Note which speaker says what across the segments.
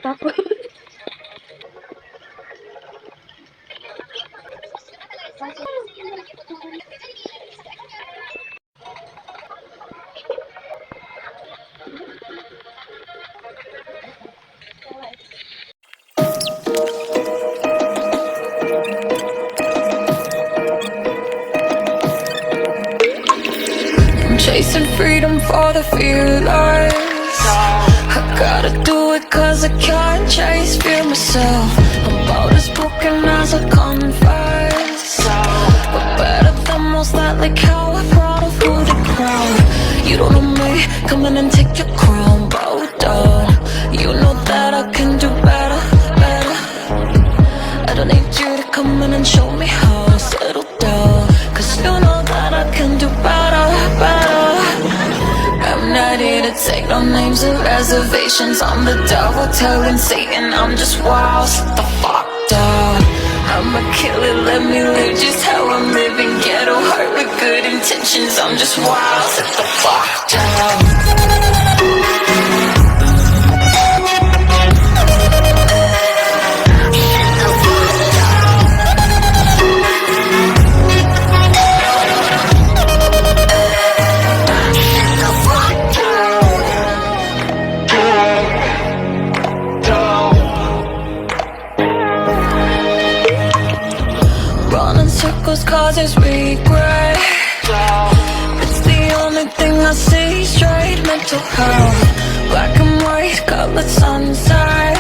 Speaker 1: takut.
Speaker 2: Chasing freedom for the fearless. I gotta do it cause I can't chase fear myself. I'm about as broken as I confess, but better than most, like how I brought a hooded crown. You don't know me, come in and take your crown, bow down. You know that I can do better, better. I don't need you to come in and show me how. Settle down, cause you know that I can do better, better. I'm not here to take no names or reservations. I'm the devil telling Satan I'm just wild. Sit the fuck down. I'm a killer, let me live just how I'm living. Ghetto heart with good intentions. I'm just wild. Sit the fuck down. Causes regret. It's the only thing I see straight. Mental health, black and white, colored sunset.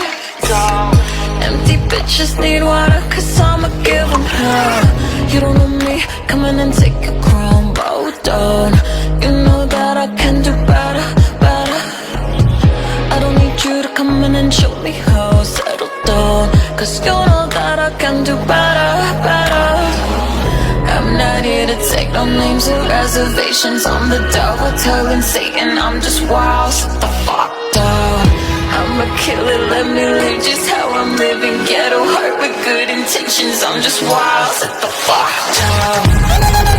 Speaker 2: Empty bitches need water cause I'ma give them hell. You don't know me, come in and take your crown, bow down. You know that I can do better, better. I don't need you to come in and show me how. Settle down, cause you know that I can do better, better. I'm not here to take no names or reservations. I'm the devil telling Satan I'm just wild. Sit the fuck down. I'm a killer, let me live just how I'm living. Ghetto heart with good intentions. I'm just wild. Sit the fuck down.